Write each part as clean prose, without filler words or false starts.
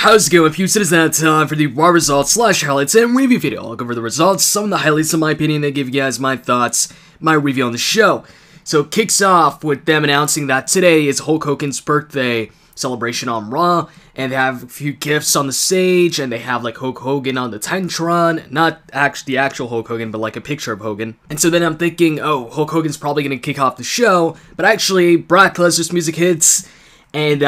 How's it going, peeps? It is now time for the RAW results / highlights and review video. I'll go over the results, some of the highlights in my opinion, and give you guys my thoughts, my review on the show. So it kicks off with them announcing that today is Hulk Hogan's birthday celebration on Raw, and they have a few gifts on the stage, and they have like Hulk Hogan on the Titantron, not actually the actual Hulk Hogan, but like a picture of Hogan. And so then I'm thinking, oh, Hulk Hogan's probably going to kick off the show, but actually Brock Lesnar's music hits, and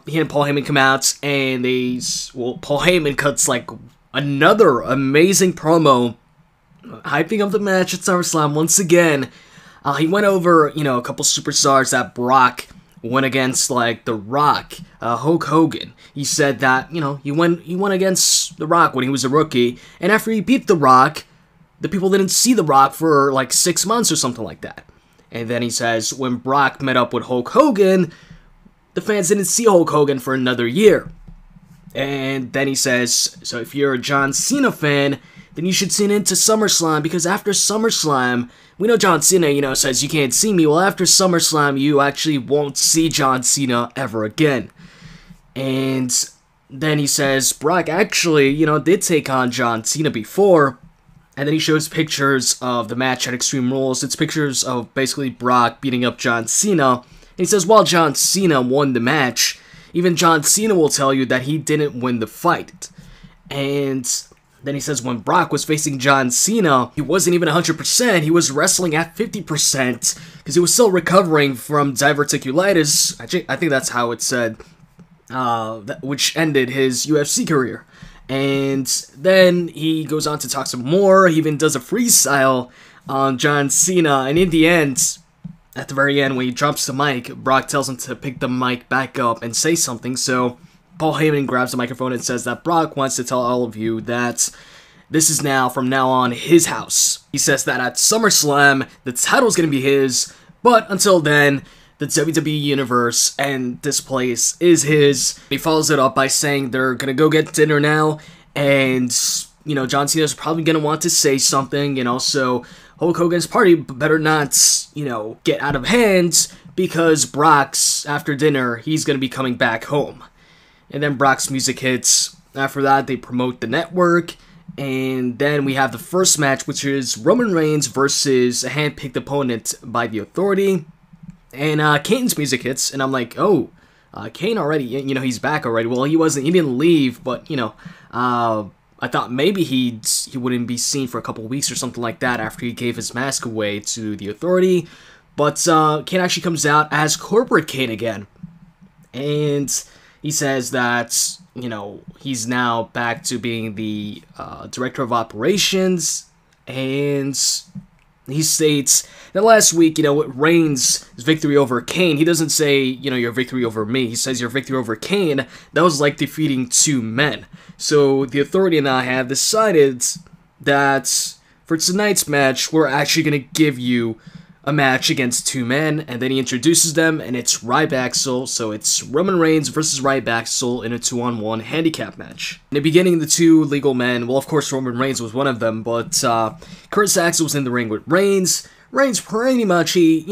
he and Paul Heyman come out, and Paul Heyman cuts like another amazing promo, hyping up the match at SummerSlam once again. He went over, a couple superstars that Brock went against, like The Rock, Hulk Hogan. He said that, he went against The Rock when he was a rookie, and after he beat The Rock, the people didn't see The Rock for like 6 months or something like that. And then he says, when Brock met up with Hulk Hogan, the fans didn't see Hulk Hogan for another year. And then he says, so if you're a John Cena fan, then you should tune into SummerSlam, because after SummerSlam, we know John Cena, says you can't see me. Well, after SummerSlam, you actually won't see John Cena ever again. And then he says Brock actually, did take on John Cena before. And then he shows pictures of the match at Extreme Rules. It's pictures of basically Brock beating up John Cena. And he says, while John Cena won the match, even John Cena will tell you that he didn't win the fight. And then he says when Brock was facing John Cena, he wasn't even 100%, he was wrestling at 50%, because he was still recovering from diverticulitis, I think that's how it said, which ended his UFC career. And then he goes on to talk some more, he even does a freestyle on John Cena, and in the end, at the very end, when he drops the mic, Brock tells him to pick the mic back up and say something, so Paul Heyman grabs the microphone and says that Brock wants to tell all of you that this is now, from now on, his house. He says that at SummerSlam, the title's gonna be his, but until then, the WWE Universe and this place is his. He follows it up by saying they're gonna go get dinner now, and, John Cena's probably gonna want to say something, so Hulk Hogan's party better not, get out of hand, because Brock's, after dinner, he's gonna be coming back home. And then Brock's music hits. After that, they promote the network. And then we have the first match, which is Roman Reigns versus a hand-picked opponent by The Authority. And Kane's music hits. And I'm like, oh, Kane already, he's back already. Well, he didn't leave, but, I thought maybe he wouldn't be seen for a couple weeks or something like that after he gave his mask away to The Authority. But Kane actually comes out as Corporate Kane again. And he says that, he's now back to being the director of operations, and he states that last week, with Reigns' victory over Kane, he doesn't say, your victory over me, he says your victory over Kane, that was like defeating 2 men. So the Authority and I have decided that for tonight's match, we're actually going to give you a match against 2 men, and then he introduces them, and it's RybAxel, so it's Roman Reigns versus RybAxel in a 2-on-1 handicap match. In the beginning, the 2 legal men, well, of course, Roman Reigns was one of them, but Curtis Axel was in the ring with Reigns. Reigns pretty much, he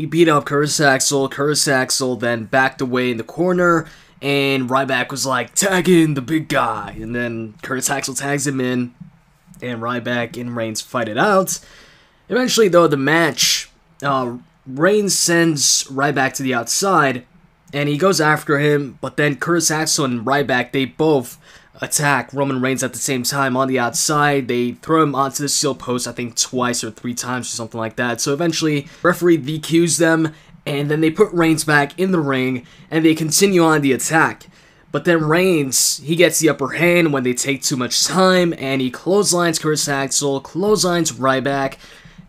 beat up Curtis Axel. Curtis Axel then backed away in the corner, and Ryback was like, tag in the big guy, and then Curtis Axel tags him in, and Ryback and Reigns fight it out. Eventually, though, the match, Reigns sends Ryback to the outside, and he goes after him, but then Curtis Axel and Ryback, they both attack Roman Reigns at the same time on the outside. They throw him onto the steel post, I think twice or 3 times or something like that. So eventually, referee DQs them, and then they put Reigns back in the ring, and they continue on the attack. But then Reigns, he gets the upper hand when they take too much time, and he clotheslines Curtis Axel, clotheslines Ryback,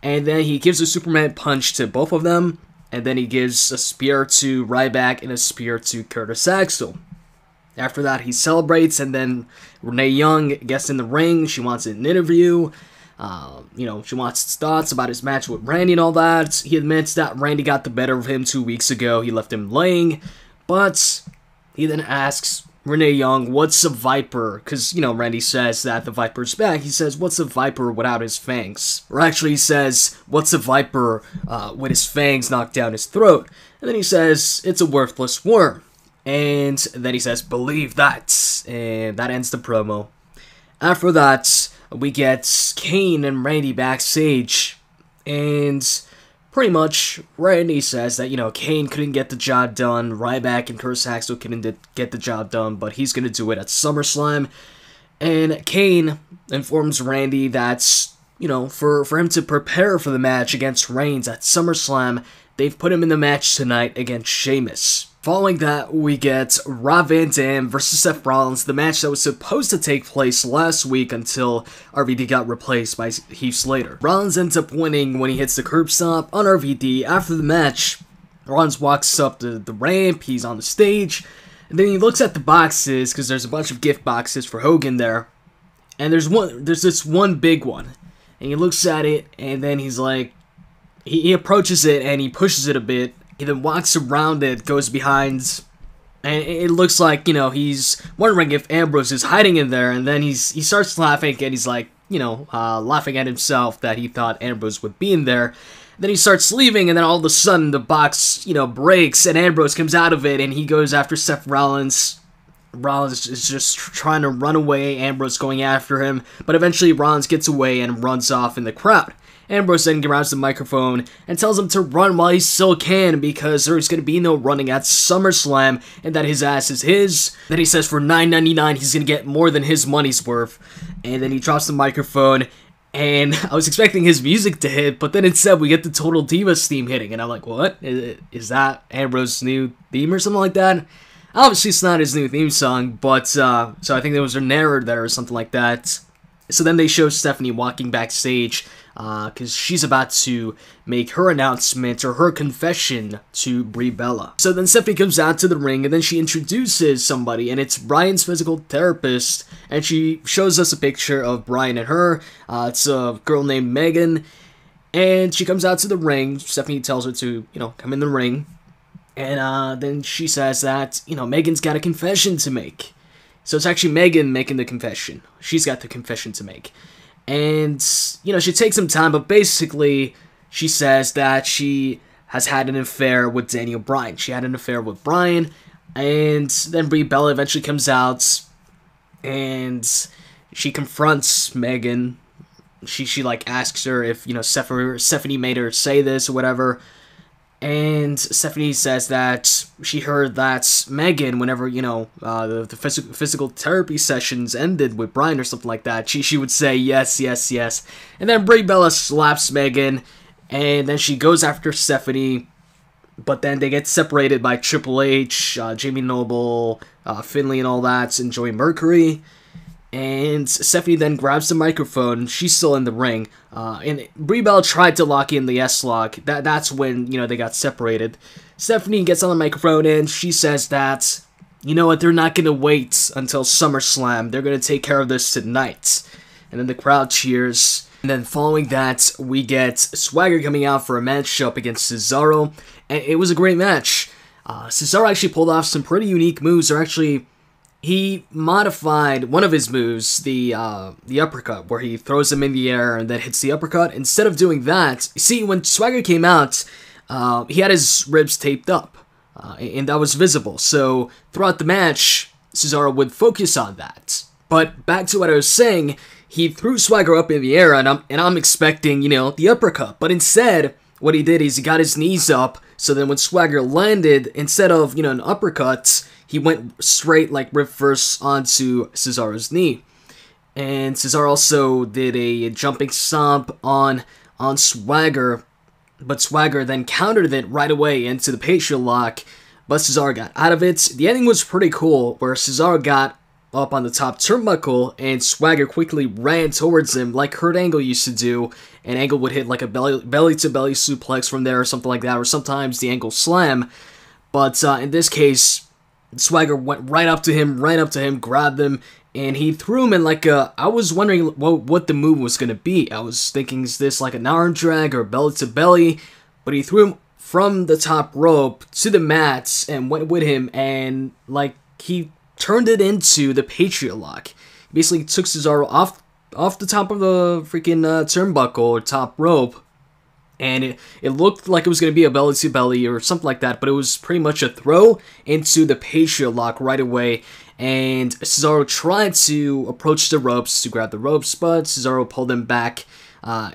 and then he gives a Superman punch to both of them, and then he gives a spear to Ryback and a spear to Curtis Axel. After that, he celebrates, and then Renee Young gets in the ring. She wants an interview. She wants his thoughts about his match with Randy and all that. He admits that Randy got the better of him 2 weeks ago. He left him laying, but he then asks Renee Young, what's a Viper? Because, Randy says that the Viper's back. He says, what's a Viper without his fangs? Or actually, he says, what's a Viper with his fangs knocked down his throat? And then he says, it's a worthless worm. And then he says, "Believe that," and that ends the promo. After that, we get Kane and Randy backstage, and pretty much Randy says that, Kane couldn't get the job done, Ryback and Axel couldn't get the job done, but he's gonna do it at SummerSlam. And Kane informs Randy that, for him to prepare for the match against Reigns at SummerSlam, they've put him in the match tonight against Sheamus. Following that, we get Rob Van Dam versus Seth Rollins, the match that was supposed to take place last week until RVD got replaced by Heath Slater. Rollins ends up winning when he hits the curb stomp on RVD. After the match, Rollins walks up the ramp, he's on the stage, and then he looks at the boxes, because there's a bunch of gift boxes for Hogan there, and there's this one big one, and he looks at it, and then he's like, he approaches it, and he pushes it a bit. He then walks around it, goes behind, and it looks like, he's wondering if Ambrose is hiding in there, and then he starts laughing, and he's like, laughing at himself that he thought Ambrose would be in there. Then he starts leaving, and then all of a sudden the box, breaks, and Ambrose comes out of it, and he goes after Seth Rollins. Rollins is just trying to run away, Ambrose going after him, but eventually Rollins gets away and runs off in the crowd. Ambrose then grabs the microphone and tells him to run while he still can, because there's going to be no running at SummerSlam, and that his ass is his. Then he says for $9.99 he's going to get more than his money's worth, and then he drops the microphone, and I was expecting his music to hit, but then instead we get the Total Divas theme hitting, and I'm like, what? Is that Ambrose's new theme or something like that? Obviously it's not his new theme song, but, so I think there was an error there or something like that. So then they show Stephanie walking backstage, because she's about to make her announcement or her confession to Brie Bella. So then Stephanie comes out to the ring, and then she introduces somebody, and it's Brian's physical therapist, and she shows us a picture of Brian and her. It's a girl named Megan, and she comes out to the ring. Stephanie tells her to, come in the ring, and then she says that, Megan's got a confession to make. So it's actually Megan making the confession. She's got the confession to make. And, she takes some time, but basically, she says that she has had an affair with Daniel Bryan. She had an affair with Bryan, and then Brie Bella eventually comes out, and she confronts Megan. She asks her if, Stephanie made her say this or whatever. And Stephanie says that she heard that Megan, whenever, the physical therapy sessions ended with Bryan or something like that, she would say, yes, yes, yes. And then Brie Bella slaps Megan, and then she goes after Stephanie, but then they get separated by Triple H, Jamie Noble, Finlay and all that, and Joey Mercury. And Stephanie then grabs the microphone. She's still in the ring. And Brie Bella tried to lock in the S-lock. That's when, they got separated. Stephanie gets on the microphone and she says that, they're not going to wait until SummerSlam. They're going to take care of this tonight. And then the crowd cheers. And then following that, we get Swagger coming out for a matchup against Cesaro. And it was a great match. Cesaro actually pulled off some pretty unique moves. He modified one of his moves, the uppercut, where he throws him in the air and then hits the uppercut. Instead of doing that, see, when Swagger came out, he had his ribs taped up, and that was visible. So throughout the match, Cesaro would focus on that. But back to what I was saying, he threw Swagger up in the air, and I'm expecting, the uppercut. But instead, what he did is he got his knees up, so then when Swagger landed, instead of, an uppercut, he went straight, rib first onto Cesaro's knee. And Cesaro also did a jumping stomp on Swagger, but Swagger then countered it right away into the Patriot Lock, but Cesaro got out of it. The ending was pretty cool, where Cesaro got up on the top turnbuckle, and Swagger quickly ran towards him like Kurt Angle used to do, and Angle would hit a belly-to-belly suplex from there or something like that, or sometimes the Angle Slam. But in this case, Swagger went right up to him, grabbed him, and he threw him in I was wondering what the move was going to be. I was thinking, is this an arm drag or belly-to-belly? But he threw him from the top rope to the mats and went with him, and he turned it into the Patriot Lock. He basically took Cesaro off the top of the freaking turnbuckle or top rope, And it looked like it was going to be a belly-to-belly or something like that, but it was pretty much a throw into the Patriot lock right away. And Cesaro tried to approach the ropes to grab the ropes, but Cesaro pulled him back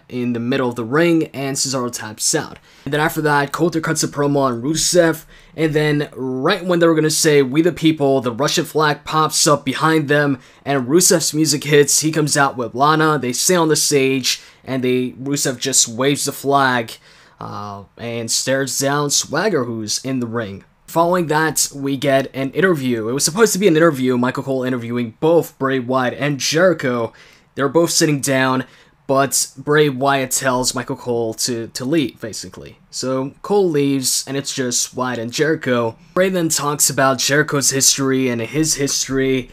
in the middle of the ring, and Cesaro taps out. And then after that, Coulter cuts a promo on Rusev, and then right when they were going to say, "We the people," the Russian flag pops up behind them, and Rusev's music hits. He comes out with Lana, they stay on the stage, and Rusev just waves the flag and stares down Swagger, who's in the ring. Following that, we get an interview. It was supposed to be an interview, Michael Cole interviewing both Bray Wyatt and Jericho. They're both sitting down, but Bray Wyatt tells Michael Cole to leave, basically. So Cole leaves, and it's just Wyatt and Jericho. Bray then talks about Jericho's history and his history,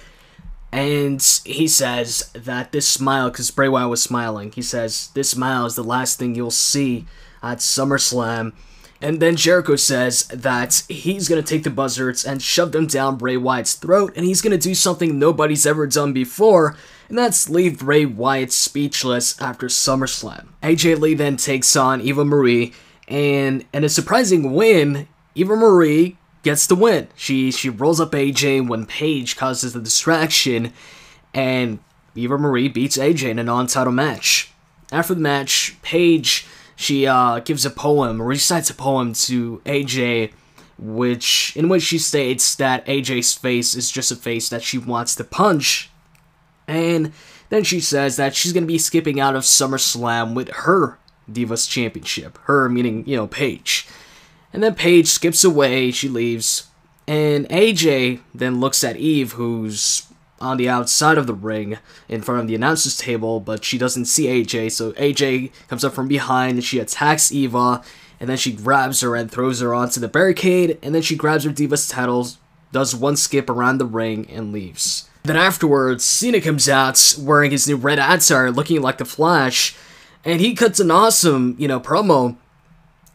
and he says that this smile, because Bray Wyatt was smiling, he says, "This smile is the last thing you'll see at SummerSlam." And then Jericho says that he's going to take the buzzards and shove them down Bray Wyatt's throat, and he's going to do something nobody's ever done before, and that's leave Bray Wyatt speechless after SummerSlam. AJ Lee then takes on Eva Marie, and in a surprising win, Eva Marie gets the win. She rolls up AJ when Paige causes the distraction, and Eva Marie beats AJ in a non-title match. After the match, Paige, she gives a poem, recites a poem to AJ, in which she states that AJ's face is just a face that she wants to punch. And then she says that she's going to be skipping out of SummerSlam with her Divas Championship. Her meaning, Paige. And then Paige skips away, she leaves. And AJ then looks at Eve, who's on the outside of the ring in front of the announcer's table, but she doesn't see AJ, so AJ comes up from behind and she attacks Eva, and then she grabs her and throws her onto the barricade, and then she grabs her Divas titles, does one skip around the ring, and leaves. Then afterwards, Cena comes out wearing his new red attire, looking like the Flash, and he cuts an awesome, promo,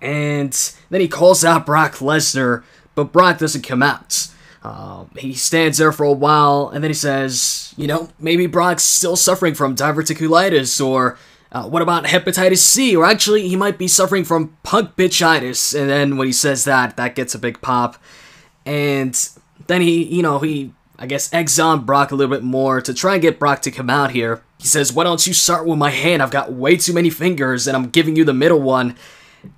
and then he calls out Brock Lesnar, but Brock doesn't come out. He stands there for a while, and then he says, maybe Brock's still suffering from diverticulitis, or what about hepatitis C, or actually, he might be suffering from punk bitchitis. And then when he says that gets a big pop. And then he I guess, eggs on Brock a little bit more to try and get Brock to come out here. He says, "Why don't you start with my hand? I've got way too many fingers, and I'm giving you the middle one."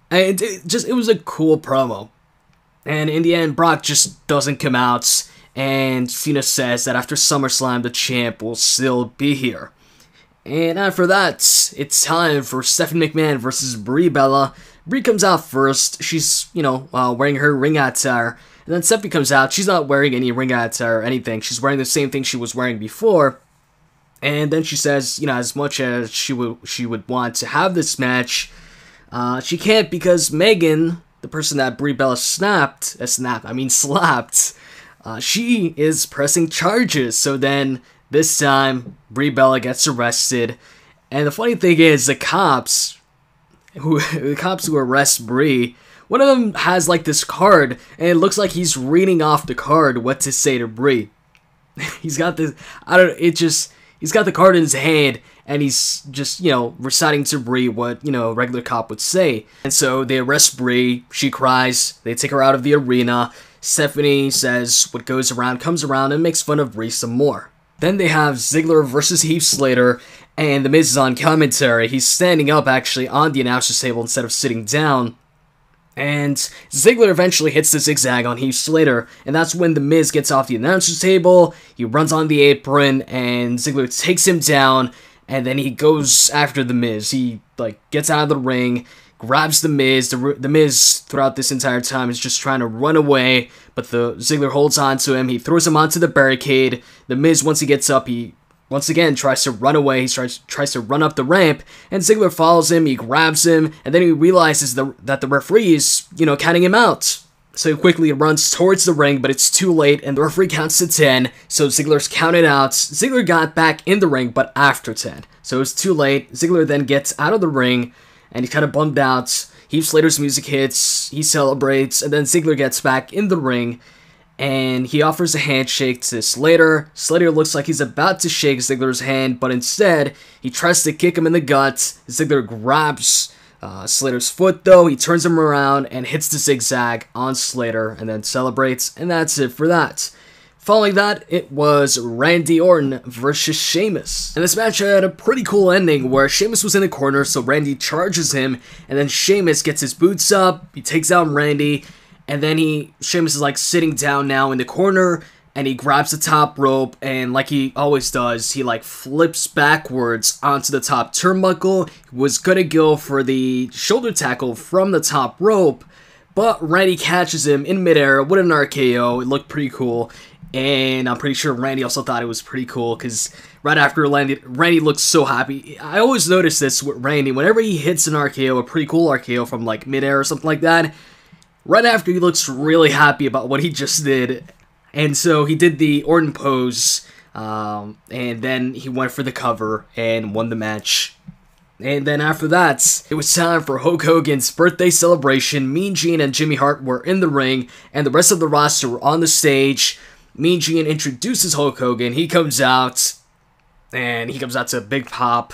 And it was a cool promo. And in the end, Brock just doesn't come out, and Cena says that after SummerSlam, the champ will still be here. And after that, it's time for Stephanie McMahon versus Brie Bella. Brie comes out first. She's, wearing her ring attire. And then Stephanie comes out. She's not wearing any ring attire or anything. She's wearing the same thing she was wearing before. And then she says, as much as she would want to have this match, she can't because Megan, the person that Brie Bella slapped, she is pressing charges. So then, this time, Brie Bella gets arrested. And the funny thing is, the cops who arrest Brie, one of them has like this card, and it looks like he's reading off the card what to say to Brie. He's got this, he's got the card in his hand, and he's just, reciting to Brie what, a regular cop would say. And so they arrest Brie, she cries, they take her out of the arena. Stephanie says what goes around comes around and makes fun of Brie some more. Then they have Ziggler versus Heath Slater, and The Miz is on commentary. He's standing up actually on the announcer's table instead of sitting down. And Ziggler eventually hits the zigzag on Heath Slater, and that's when The Miz gets off the announcer's table. He runs on the apron, and Ziggler takes him down, and then he goes after The Miz. He, gets out of the ring, grabs The Miz. The Miz, throughout this entire time, is just trying to run away, but Ziggler holds on to him. He throws him onto the barricade. The Miz, once he gets up, he once again tries to run away. He tries to run up the ramp, and Ziggler follows him. He grabs him, and then he realizes that the referee is, counting him out. So he quickly runs towards the ring, but it's too late, and the referee counts to 10, so Ziggler's counted out. Ziggler got back in the ring, but after 10. So it's too late. Ziggler then gets out of the ring, and he's kind of bummed out. Heath Slater's music hits, he celebrates, and then Ziggler gets back in the ring, and he offers a handshake to Slater. Slater looks like he's about to shake Ziggler's hand, but instead, he tries to kick him in the gut. Ziggler grabs Slater's foot, though. He turns him around and hits the zigzag on Slater and then celebrates, and that's it for that. Following that, it was Randy Orton versus Sheamus. And this match had a pretty cool ending where Sheamus was in the corner, so Randy charges him, and then Sheamus gets his boots up, he takes out Randy, and then Sheamus is like sitting down now in the corner, and he grabs the top rope, and like he always does, he like flips backwards onto the top turnbuckle. He was gonna go for the shoulder tackle from the top rope, but Randy catches him in midair with an RKO. It looked pretty cool. And I'm pretty sure Randy also thought it was pretty cool because right after Randy looked so happy. I always notice this with Randy. Whenever he hits an RKO, a pretty cool RKO from like midair or something like that, right after he looks really happy about what he just did. And so he did the Orton pose, and then he went for the cover and won the match. And then after that, it was time for Hulk Hogan's birthday celebration. Mean Gene and Jimmy Hart were in the ring, and the rest of the roster were on the stage. Mean Gene introduces Hulk Hogan. He comes out, and he comes out to a big pop.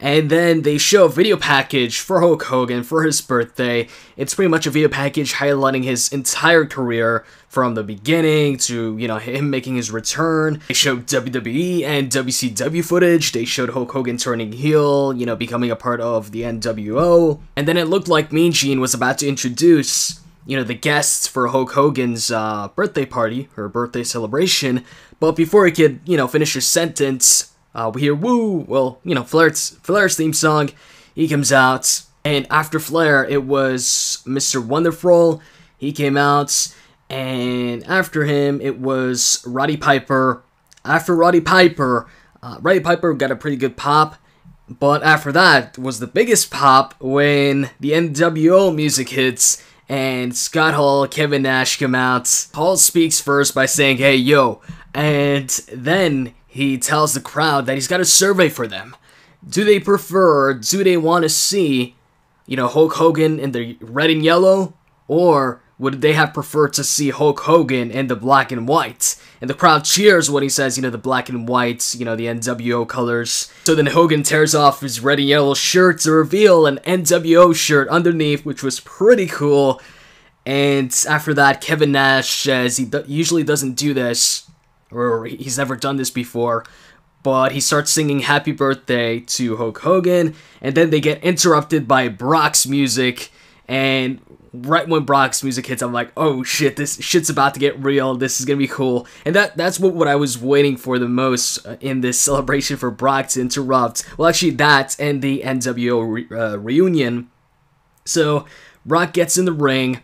And then they show a video package for Hulk Hogan for his birthday. It's pretty much a video package highlighting his entire career from the beginning to, you know, him making his return. They showed WWE and WCW footage. They showed Hulk Hogan turning heel, you know, becoming a part of the NWO. And then it looked like Mean Gene was about to introduce, you know, the guests for Hulk Hogan's birthday party, or birthday celebration. But before he could, you know, finish his sentence, we hear woo, well, you know, Flair's theme song. He comes out, and after Flair, it was Mr. Wonderful. He came out, and after him, it was Roddy Piper. After Roddy Piper got a pretty good pop. But after that was the biggest pop when the NWO music hits. And Scott Hall, Kevin Nash come out. Hall speaks first by saying, "Hey, yo." And then he tells the crowd that he's got a survey for them. Do they want to see, you know, Hulk Hogan in the red and yellow? Or would they have preferred to see Hulk Hogan in the black and white? And the crowd cheers when he says, you know, the black and white, you know, the NWO colors. So then Hogan tears off his red and yellow shirt to reveal an NWO shirt underneath, which was pretty cool. And after that, Kevin Nash says he usually doesn't do this, or he's never done this before, but he starts singing Happy Birthday to Hulk Hogan, and then they get interrupted by Brock's music, and right when Brock's music hits, I'm like, oh shit, this shit's about to get real, this is gonna be cool. And that's what I was waiting for the most in this celebration, for Brock to interrupt. Well, actually that and the NWO reunion. So Brock gets in the ring,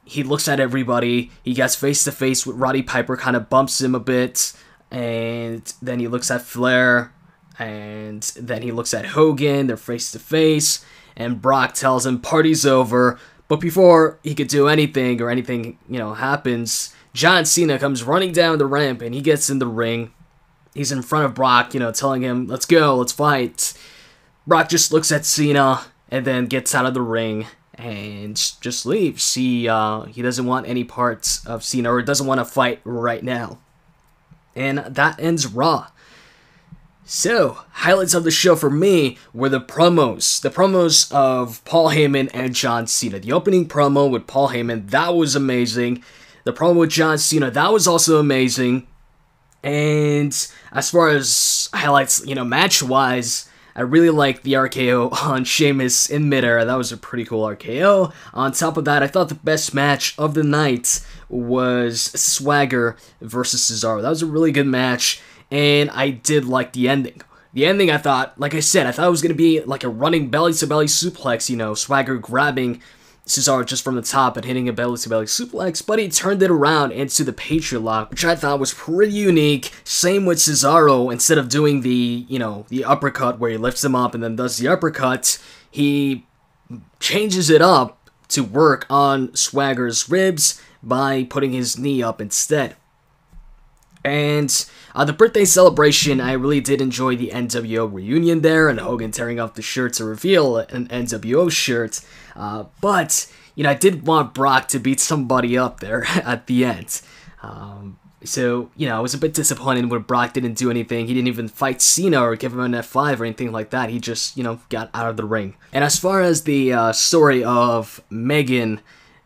he looks at everybody, he gets face to face with Roddy Piper, kind of bumps him a bit, and then he looks at Flair, and then he looks at Hogan, they're face to face, and Brock tells him party's over. But before he could do anything, or anything, you know, happens, John Cena comes running down the ramp, and he gets in the ring. He's in front of Brock, you know, telling him, let's go, let's fight. Brock just looks at Cena, and then gets out of the ring, and just leaves. He doesn't want any parts of Cena, or doesn't want to fight right now. And that ends Raw. So, highlights of the show for me were the promos. The promos of Paul Heyman and John Cena. The opening promo with Paul Heyman, that was amazing. The promo with John Cena, that was also amazing. And as far as highlights, you know, match-wise, I really liked the RKO on Sheamus in midair. That was a pretty cool RKO. On top of that, I thought the best match of the night was Swagger versus Cesaro. That was a really good match. And I did like the ending. The ending, I thought, like I said, I thought it was going to be like a running belly-to-belly suplex, you know, Swagger grabbing Cesaro just from the top and hitting a belly-to-belly suplex, but he turned it around into the Patriot Lock, which I thought was pretty unique. Same with Cesaro, instead of doing the, you know, the uppercut where he lifts him up and then does the uppercut, he changes it up to work on Swagger's ribs by putting his knee up instead. And the birthday celebration, I really did enjoy the NWO reunion there, and Hogan tearing off the shirt to reveal an NWO shirt. But, you know, I did want Brock to beat somebody up there at the end. So, you know, I was a bit disappointed when Brock didn't do anything. He didn't even fight Cena or give him an F5 or anything like that. He just, you know, got out of the ring. And as far as the story of Megan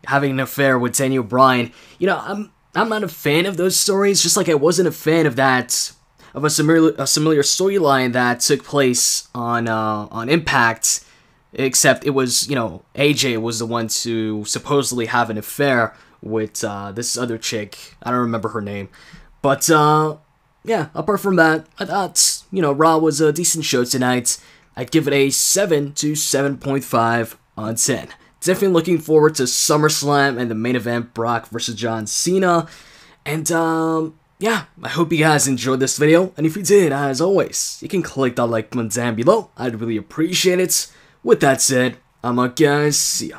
having an affair with Daniel Bryan, you know, I'm not a fan of those stories, just like I wasn't a fan of a similar storyline that took place on Impact, except it was, you know, AJ was the one to supposedly have an affair with this other chick. I don't remember her name. But, yeah, apart from that, I thought, you know, Raw was a decent show tonight. I'd give it a 7 to 7.5 on 10. Definitely looking forward to SummerSlam and the main event, Brock versus John Cena. And, yeah, I hope you guys enjoyed this video. And if you did, as always, you can click that like button down below. I'd really appreciate it. With that said, I'm out, guys. See ya.